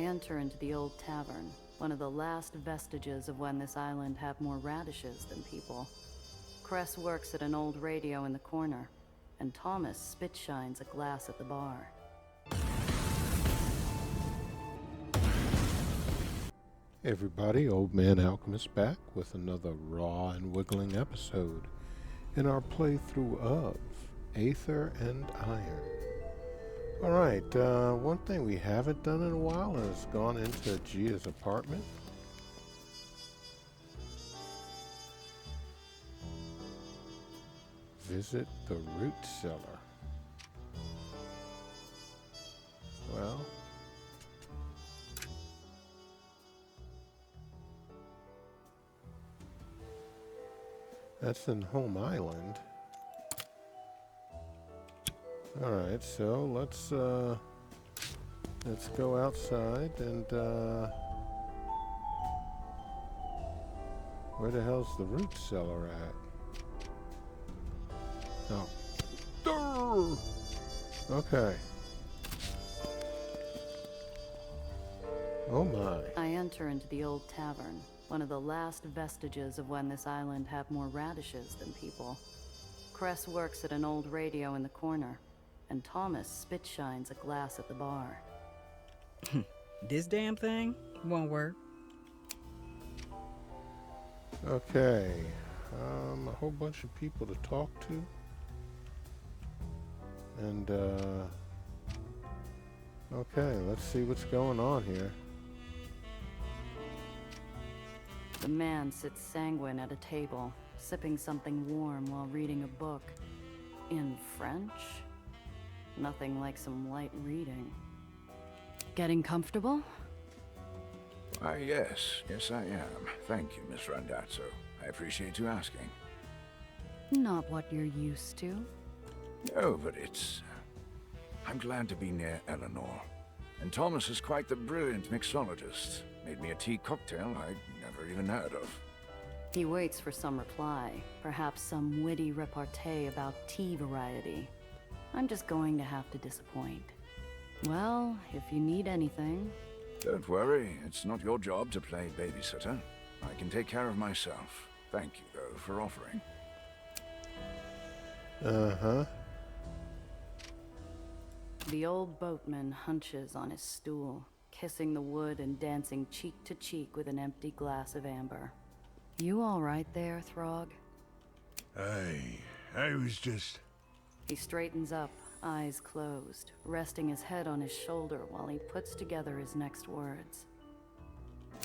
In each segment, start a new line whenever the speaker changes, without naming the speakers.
enter into the old tavern, one of the last vestiges of when this island had more radishes than people. Cress works at an old radio in the corner, and Thomas spit-shines a glass at the bar.
Hey everybody, Old Man Alchemist back with another raw and wiggling episode in our playthrough of Aether and Iron. Alright, one thing we haven't done in a while is gone into Gia's apartment. Visit the root cellar. Well, that's in Home Island. Alright, so let's go outside and where the hell's the root cellar at? Oh. Okay. Oh my.
I enter into the old tavern, one of the last vestiges of when this island had more radishes than people. Cress works at an old radio in the corner, and Thomas spit-shines a glass at the bar.
This damn thing won't work.
Okay. A whole bunch of people to talk to. And, okay, let's see what's going on here.
The man sits sanguine at a table, sipping something warm while reading a book. In French? Nothing like some light reading. Getting comfortable?
Why, yes. Yes, I am. Thank you, Miss Randazzo. I appreciate you asking.
Not what you're used to.
No, but it's... I'm glad to be near Eleanor. And Thomas is quite the brilliant mixologist. Made me a tea cocktail I'd never even heard of.
He waits for some reply, perhaps some witty repartee about tea variety. I'm just going to have to disappoint. Well, if you need anything...
Don't worry, it's not your job to play babysitter. I can take care of myself. Thank you, though, for offering.
Uh-huh.
The old boatman hunches on his stool, kissing the wood and dancing cheek to cheek with an empty glass of amber. You all right there, Throg?
I was just...
He straightens up, eyes closed, resting his head on his shoulder while he puts together his next words.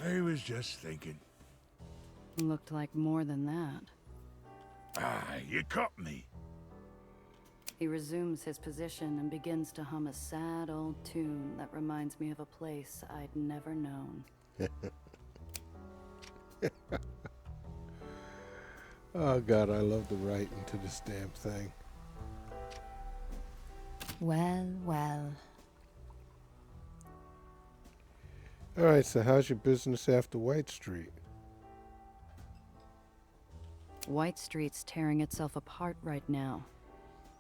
I was just thinking.
Looked like more than that.
You caught me.
He resumes his position and begins to hum a sad old tune that reminds me of a place I'd never known.
Oh god, I love the writing to this damn thing.
Well, well.
Alright, so how's your business after White Street?
White Street's tearing itself apart right now.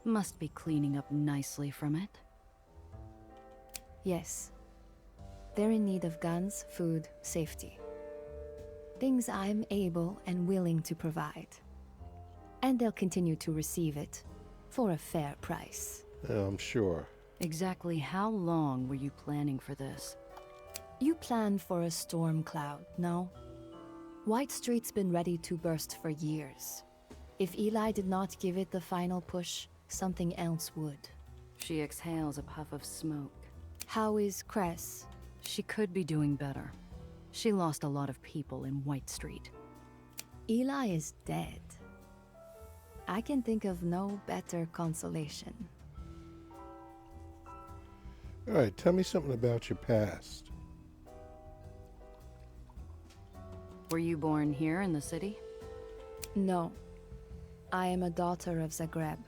Must be cleaning up nicely from it.
Yes. They're in need of guns, food, safety. Things I'm able and willing to provide. And they'll continue to receive it for a fair price.
I'm sure.
Exactly how long were you planning for this?
You planned for a storm cloud, no? White Street's been ready to burst for years. If Eli did not give it the final push, something else would.
She exhales a puff of smoke.
How is Cress?
She could be doing better. She lost a lot of people in White Street.
Eli is dead. I can think of no better consolation.
Alright, tell me something about your past.
Were you born here in the city?
No. I am a daughter of Zagreb.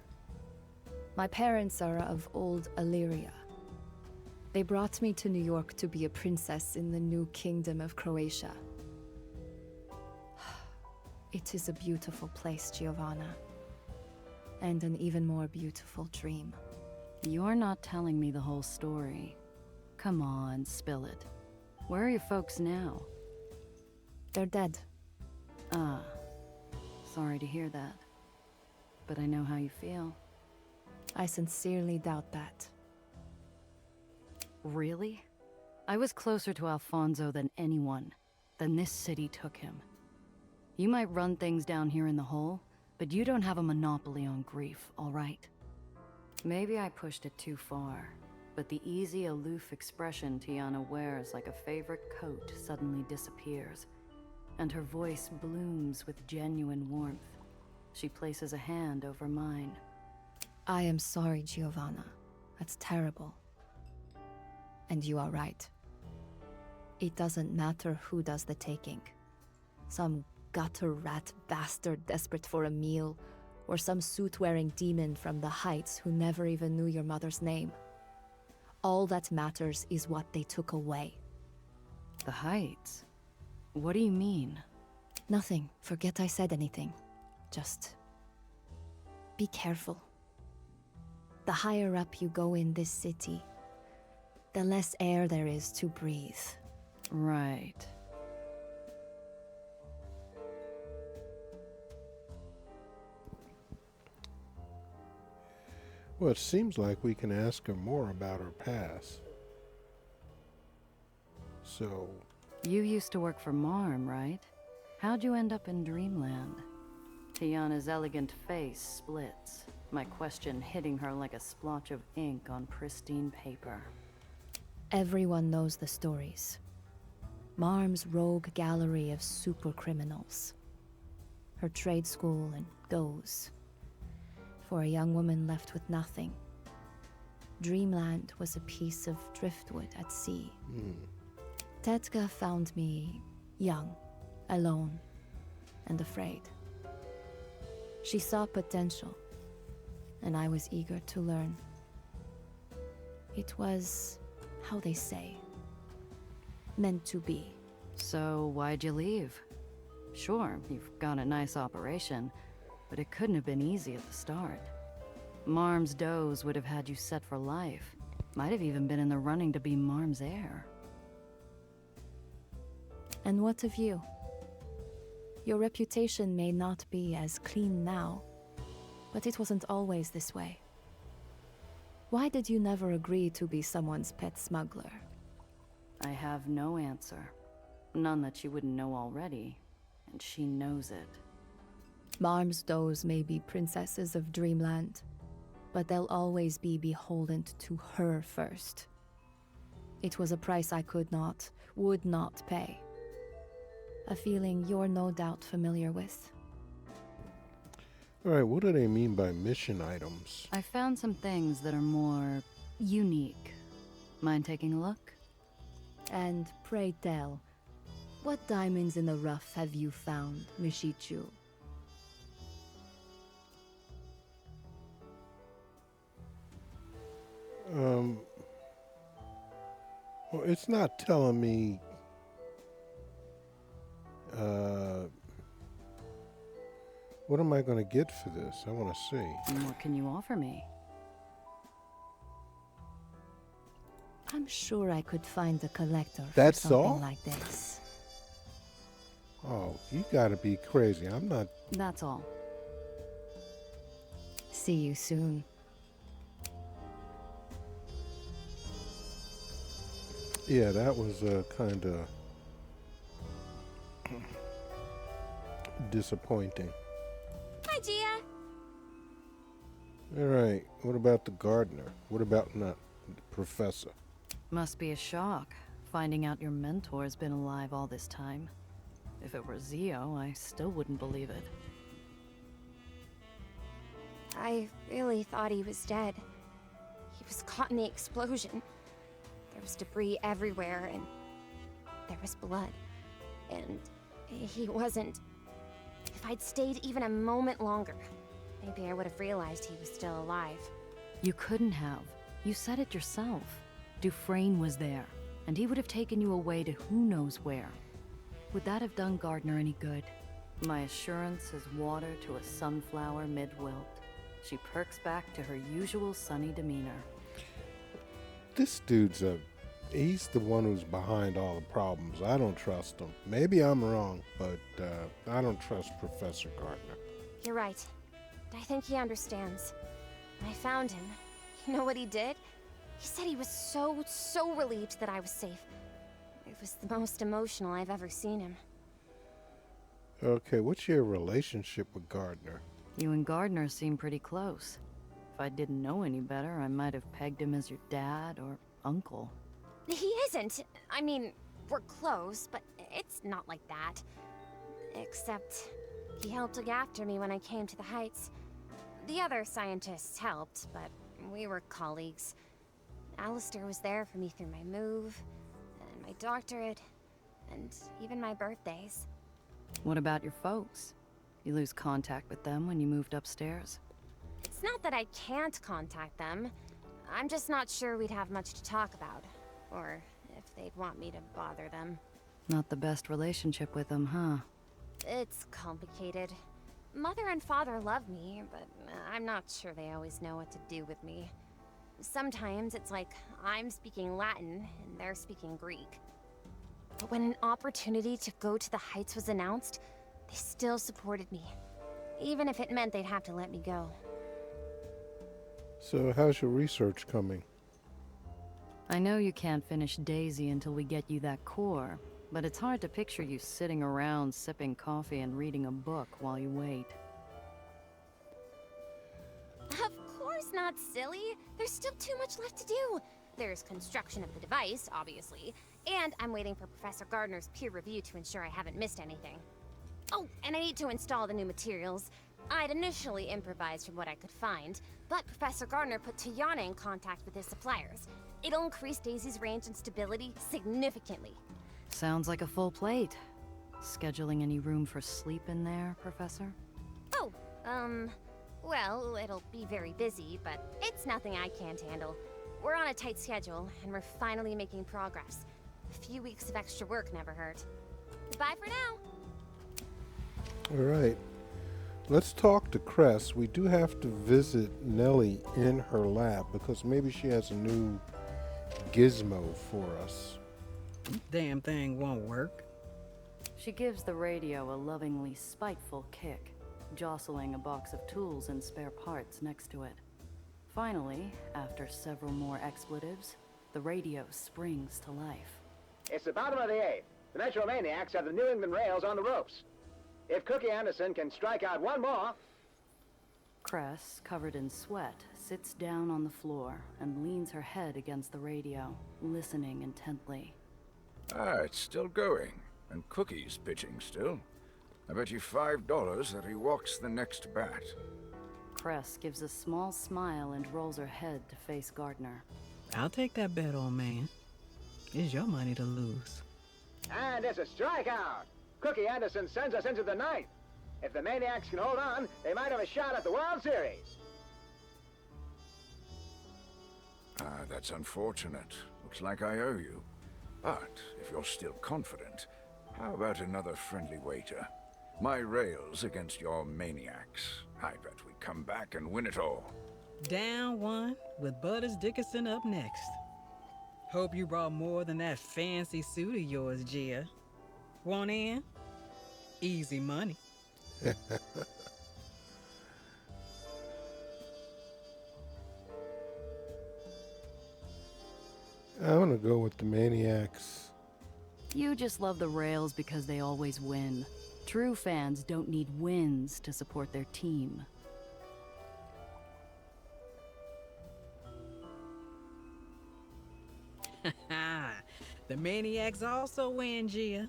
My parents are of old Illyria. They brought me to New York to be a princess in the new kingdom of Croatia. It is a beautiful place, Giovanna. And an even more beautiful dream.
You're not telling me the whole story. Come on, spill it. Where are your folks now?
They're dead.
Ah, sorry to hear that. But I know how you feel.
I sincerely doubt that.
Really? I was closer to Alfonso than anyone. Then this city took him. You might run things down here in the hole, but you don't have a monopoly on grief, all right? Maybe I pushed it too far, but the easy, aloof expression Tiana wears like a favorite coat suddenly disappears, and her voice blooms with genuine warmth. She places a hand over mine.
I am sorry, Giovanna. That's terrible. And you are right. It doesn't matter who does the taking. Some gutter rat bastard desperate for a meal, or some suit-wearing demon from the Heights who never even knew your mother's name. All that matters is what they took away.
The Heights? What do you mean?
Nothing. Forget I said anything. Just be careful. The higher up you go in this city, the less air there is to breathe.
Right.
Well, it seems like we can ask her more about her past. So,
You used to work for Marm, right? How'd you end up in Dreamland? Tiana's elegant face splits, my question hitting her like a splotch of ink on pristine paper.
Everyone knows the stories. Marm's rogue gallery of super criminals. Her trade school and goes. For a young woman left with nothing. Dreamland was a piece of driftwood at sea. Tetka found me young, alone, and afraid. She saw potential, and I was eager to learn. It was, how they say, meant to be.
So why'd you leave? Sure, you've got a nice operation, but it couldn't have been easy at the start. Marm's does would have had you set for life. Might have even been in the running to be Marm's heir.
And what of you? Your reputation may not be as clean now, but it wasn't always this way. Why did you never agree to be someone's pet smuggler?
I have no answer. None that she wouldn't know already, and she knows it.
Marm's does may be princesses of Dreamland, but they'll always be beholden to her first. It was a price I would not pay. A feeling you're no doubt familiar with.
alright, what do they mean by mission items?
I found some things that are more unique. Mind taking a look?
And pray tell, what diamonds in the rough have you found, Mishichu?
Well, it's not telling me what am I going to get for this? I want to see.
And what can you offer me?
I'm sure I could find a collector
That's
for something
all?
like this.
Oh, you got to be crazy. I'm not.
That's all.
See you soon.
Yeah, that was kind of disappointing.
Hi, Gia.
All right, what about the gardener? What about not the professor?
Must be a shock, finding out your mentor's been alive all this time. If it were Zio, I still wouldn't believe it.
I really thought he was dead. He was caught in the explosion. There was debris everywhere, and there was blood. And he wasn't... If I'd stayed even a moment longer, maybe I would have realized he was still alive.
You couldn't have. You said it yourself. Dufresne was there, and he would have taken you away to who knows where. Would that have done Gardner any good? My assurance is water to a sunflower mid-wilt. She perks back to her usual sunny demeanor.
This dude's a He's the one who's behind all the problems. I don't trust him. Maybe I'm wrong, but I don't trust Professor Gardner.
You're right. I think he understands. I found him. You know what he did? He said he was so relieved that I was safe. It was the most emotional I've ever seen him.
Okay, what's your relationship with Gardner?
You and Gardner seem pretty close. If I didn't know any better, I might have pegged him as your dad or uncle.
He isn't. I mean, we're close, but it's not like that. Except, he helped look after me when I came to the Heights. The other scientists helped, but we were colleagues. Alistair was there for me through my move, and my doctorate, and even my birthdays.
What about your folks? You lose contact with them when you moved upstairs?
It's not that I can't contact them. I'm just not sure we'd have much to talk about. Or if they'd want me to bother them.
Not the best relationship with them, huh?
It's complicated. Mother and father love me, but I'm not sure they always know what to do with me. Sometimes it's like I'm speaking Latin and they're speaking Greek. But when an opportunity to go to the Heights was announced, they still supported me. Even if it meant they'd have to let me go.
So how's your research coming?
I know you can't finish Daisy until we get you that core, but it's hard to picture you sitting around sipping coffee and reading a book while you wait.
Of course not, silly. There's still too much left to do. There's construction of the device, obviously, and I'm waiting for Professor Gardner's peer review to ensure I haven't missed anything. Oh, and I need to install the new materials. I'd initially improvised from what I could find, but Professor Gardner put Tiana in contact with his suppliers. It'll increase Daisy's range and stability significantly.
Sounds like a full plate. Scheduling any room for sleep in there, Professor?
Oh, well, it'll be very busy, but it's nothing I can't handle. We're on a tight schedule, and we're finally making progress. A few weeks of extra work never hurt. Goodbye for now.
All right. Let's talk to Cress. We do have to visit Nellie in her lab because maybe she has a new gizmo for us.
Damn thing won't work.
She gives the radio a lovingly spiteful kick, jostling a box of tools and spare parts next to it. Finally, after several more expletives, the radio springs to life.
It's the bottom of the eighth. The Metro Maniacs have the New England rails on the ropes. If Cookie Anderson can strike out one more...
Cress, covered in sweat, sits down on the floor and leans her head against the radio, listening intently.
Ah, it's still going. And Cookie's pitching still. I bet you $5 that he walks the next bat.
Cress gives a small smile and rolls her head to face Gardner.
I'll take that bet, old man. It's your money to lose.
And it's a strikeout! Cookie Anderson sends us into the ninth. If the Maniacs can hold on, they might have a shot at the World Series.
Ah, that's unfortunate. Looks like I owe you. But if you're still confident, how about another friendly wager? My rails against your Maniacs. I bet we come back and win it all.
Down one, with Butters Dickinson up next. Hope you brought more than that fancy suit of yours, Gia. Want in? Easy money.
I want to go with the Maniacs.
You just love the rails because they always win. True fans don't need wins to support their team.
The Maniacs also win, Gia.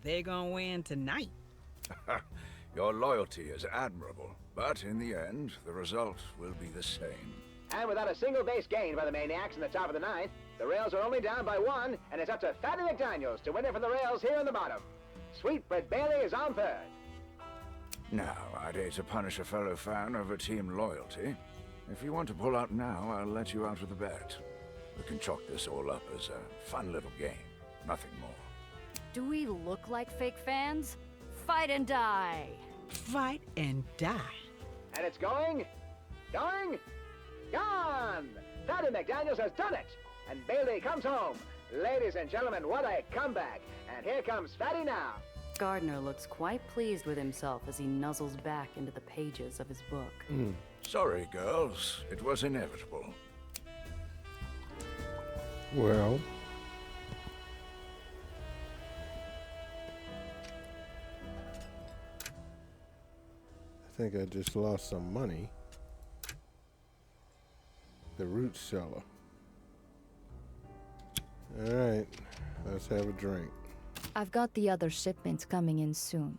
They're gonna win tonight.
Your loyalty is admirable, but in the end, the result will be the same.
And without a single base gained by the Maniacs in the top of the ninth, the Rails are only down by one, and it's up to Fatty McDaniels to win it for the Rails here in the bottom. Sweetbread Bailey is on third.
Now, I'd hate to punish a fellow fan over team loyalty. If you want to pull out now, I'll let you out of the bet. We can chalk this all up as a fun little game, nothing more.
Do we look like fake fans? Fight and die!
Fight and die.
And it's going, gone! Fatty McDaniels has done it! And Bailey comes home, Ladies and gentlemen, what a comeback! And here comes Fatty now.
Gardner looks quite pleased with himself as he nuzzles back into the pages of his book.
Sorry, girls. It was inevitable.
Well, I think I just lost some money. The root cellar. Alright, let's have a drink.
I've got the other shipment coming in soon.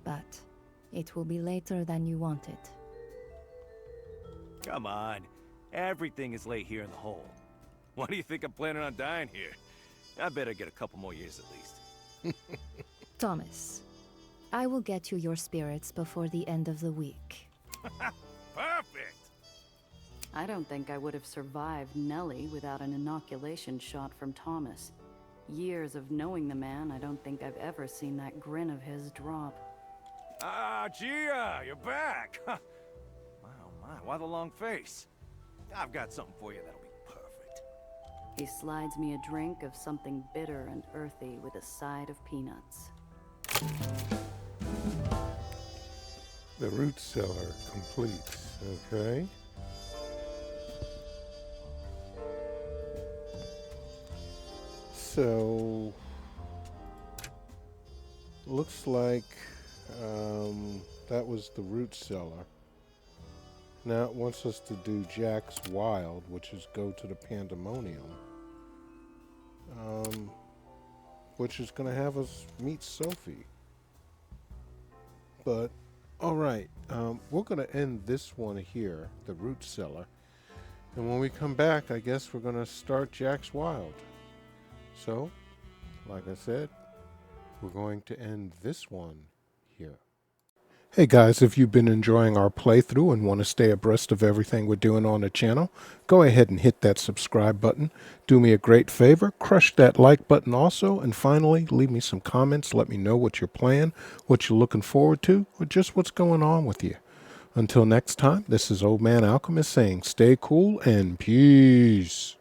But it will be later than you wanted.
Come on. Everything is late here in the hole. Why do you think I'm planning on dying here? I better get a couple more years at least.
Thomas, I will get you your spirits before the end of the week.
Perfect!
I don't think I would have survived Nellie without an inoculation shot from Thomas. Years of knowing the man, I don't think I've ever seen that grin of his drop.
Ah, Gia, you're back! Wow, my, why the long face? I've got something for you that'll be perfect.
He slides me a drink of something bitter and earthy with a side of peanuts.
The root cellar completes, okay? So, looks like that was the root cellar. Now it wants us to do Jack's Wild, which is go to the Pandemonium, which is going to have us meet Sophie. But, alright, we're going to end this one here, the root cellar. And when we come back, I guess we're going to start Jack's Wild. So, like I said, we're going to end this one here. Hey guys, if you've been enjoying our playthrough and want to stay abreast of everything we're doing on the channel, go ahead and hit that subscribe button. Do me a great favor, crush that like button also, and finally, leave me some comments. Let me know what you're playing, what you're looking forward to, or just what's going on with you. Until next time, this is Old Man Alchemist saying stay cool and peace.